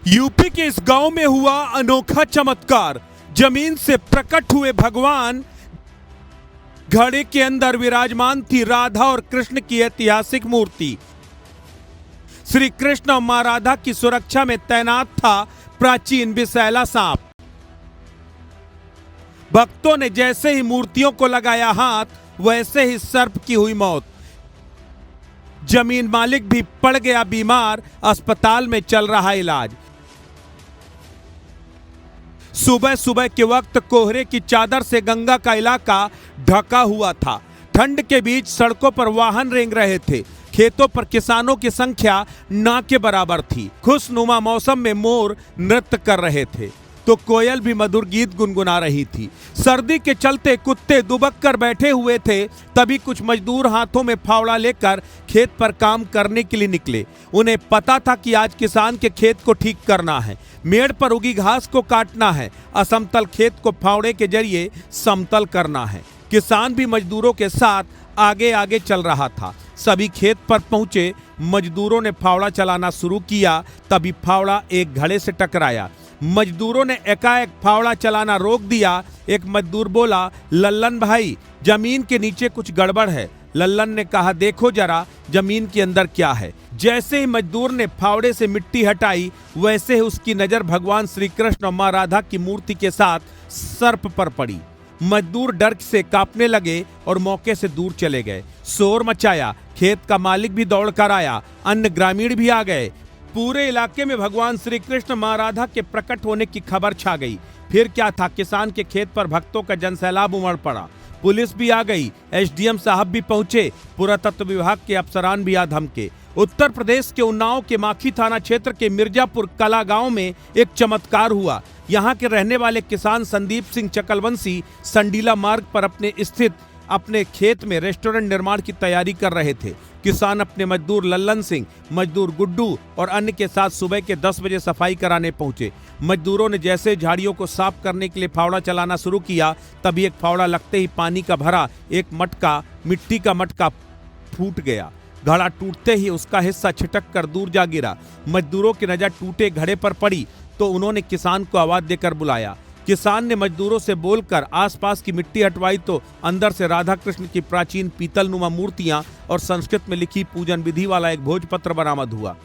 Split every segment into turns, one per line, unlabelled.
UP के इस गांव में हुआ अनोखा चमत्कार। जमीन से प्रकट हुए भगवान। घड़े के अंदर विराजमान थी राधा और कृष्ण की ऐतिहासिक मूर्ति। श्री कृष्ण और मां राधा की सुरक्षा में तैनात था प्राचीन विषैला सांप। भक्तों ने जैसे ही मूर्तियों को लगाया हाथ, वैसे ही सर्प की हुई मौत। जमीन मालिक भी पड़ गया बीमार, अस्पताल में चल रहा इलाज। सुबह सुबह के वक्त कोहरे की चादर से गंगा का इलाका ढका हुआ था। ठंड के बीच सड़कों पर वाहन रेंग रहे थे। खेतों पर किसानों की संख्या ना के बराबर थी। खुशनुमा मौसम में मोर नृत्य कर रहे थे तो कोयल भी मधुर गीत गुनगुना रही थी। सर्दी के चलते कुत्ते दुबक कर बैठे हुए थे। तभी कुछ मजदूर हाथों में फावड़ा लेकर खेत पर काम करने के लिए निकले। उन्हें पता था कि आज किसान के खेत को ठीक करना है, मेड़ पर उगी घास को काटना है, असमतल खेत को फावड़े के जरिए समतल करना है। किसान भी मजदूरों के साथ आगे आगे चल रहा था। सभी खेत पर पहुंचे मजदूरों ने फावड़ा चलाना शुरू किया। तभी फावड़ा एक घड़े से टकराया। मजदूरों ने एकाएक फावड़ा चलाना रोक दिया। एक मजदूर बोला, लल्लन भाई, जमीन के नीचे कुछ गड़बड़ है। लल्लन ने कहा, देखो जरा जमीन के अंदर क्या है। जैसे ही मजदूर ने फावड़े से मिट्टी हटाई, वैसे ही उसकी नजर भगवान श्री कृष्ण और मां राधा की मूर्ति के साथ सर्प पर पड़ी। मजदूर डर से कांपने लगे और मौके से दूर चले गए। शोर मचाया। खेत का मालिक भी दौड़ कर आया। अन्य ग्रामीण भी आ गए। पूरे इलाके में भगवान श्री कृष्ण मां राधा के प्रकट होने की खबर छा गई। फिर क्या था, किसान के खेत पर भक्तों का जनसैलाब उमड़ पड़ा। पुलिस भी आ गई, एसडीएम साहब भी पहुंचे, पुरातत्व विभाग के अफसरान भी आ धमके। उत्तर प्रदेश के उन्नाव के माखी थाना क्षेत्र के मिर्जापुर कला गांव में एक चमत्कार हुआ। यहां के रहने वाले किसान संदीप सिंह चकलवंशी संडीला मार्ग पर अपने खेत में रेस्टोरेंट निर्माण की तैयारी कर रहे थे। किसान अपने मजदूर लल्लन सिंह, मजदूर गुड्डू और अन्य के साथ सुबह के 10 बजे सफाई कराने पहुंचे। मजदूरों ने जैसे झाड़ियों को साफ करने के लिए फावड़ा चलाना शुरू किया, तभी एक फावड़ा लगते ही पानी का भरा एक मिट्टी का मटका फूट गया। घड़ा टूटते ही उसका हिस्सा छिटक कर दूर जा गिरा। मजदूरों की नजर टूटे घड़े पर पड़ी तो उन्होंने किसान को आवाज देकर बुलाया। किसान ने मजदूरों से बोलकर आसपास की मिट्टी हटवाई तो अंदर से राधा कृष्ण की प्राचीन पीतलनुमा मूर्तियां और संस्कृत में लिखी पूजन विधि वाला एक भोजपत्र बरामद हुआ।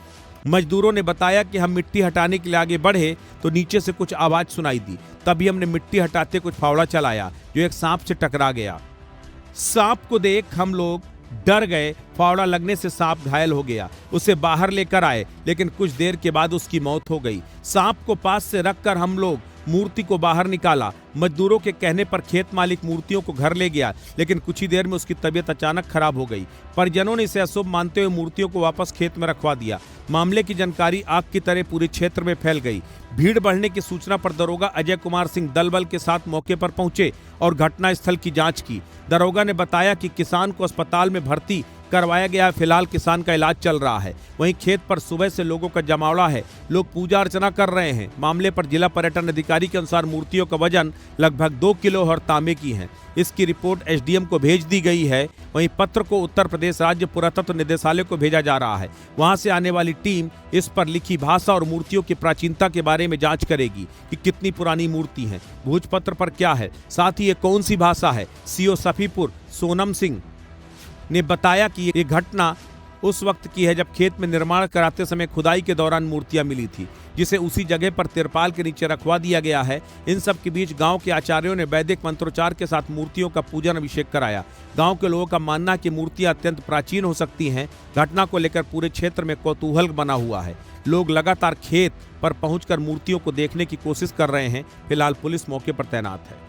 मजदूरों ने बताया कि हम मिट्टी हटाने के लिए आगे बढ़े तो नीचे से कुछ आवाज सुनाई दी। तभी हमने मिट्टी हटाते कुछ फावड़ा चलाया जो एक सांप से टकरा गया। सांप को देख हम लोग डर गए। फावड़ा लगने से सांप घायल हो गया। उसे बाहर लेकर आए, लेकिन कुछ देर के बाद उसकी मौत हो गई। सांप को पास से रखकर हम लोग मूर्ति को बाहर निकाला। मजदूरों के कहने पर खेत मालिक मूर्तियों को घर ले गया, लेकिन कुछ ही देर में उसकी तबीयत अचानक खराब हो गई। परिजनों ने इसे अशुभ मानते हुए मूर्तियों को वापस खेत में रखवा दिया। मामले की जानकारी आग की तरह पूरे क्षेत्र में फैल गई। भीड़ बढ़ने की सूचना पर दरोगा अजय कुमार सिंह दल बल के साथ मौके पर पहुंचे और घटनास्थल की जांच की। दरोगा ने बताया कि किसान को अस्पताल में भर्ती करवाया गया है। फिलहाल किसान का इलाज चल रहा है। वहीं खेत पर सुबह से लोगों का जमावड़ा है। लोग पूजा अर्चना कर रहे हैं। मामले पर जिला पर्यटन अधिकारी के अनुसार मूर्तियों का वजन लगभग 2 किलो और तांबे की है। इसकी रिपोर्ट एसडीएम को भेज दी गई है। वहीं पत्र को उत्तर प्रदेश राज्य पुरातत्व निदेशालय को भेजा जा रहा है। वहां से आने वाली टीम इस पर लिखी भाषा और मूर्तियों की प्राचीनता के बारे में जांच करेगी कि कितनी पुरानी मूर्ति है, भोजपत्र पर क्या है, साथ ही ये कौन सी भाषा है। सीओ सफीपुर सोनम सिंह ने बताया कि ये घटना उस वक्त की है जब खेत में निर्माण कराते समय खुदाई के दौरान मूर्तियां मिली थी, जिसे उसी जगह पर तिरपाल के नीचे रखवा दिया गया है। इन सब के बीच गांव के आचार्यों ने वैदिक मंत्रोच्चार के साथ मूर्तियों का पूजन अभिषेक कराया। गांव के लोगों का मानना है कि मूर्तियां अत्यंत प्राचीन हो सकती हैं। घटना को लेकर पूरे क्षेत्र में कौतूहल बना हुआ है। लोग लगातार खेत पर पहुंचकर मूर्तियों को देखने की कोशिश कर रहे हैं। फिलहाल पुलिस मौके पर तैनात है।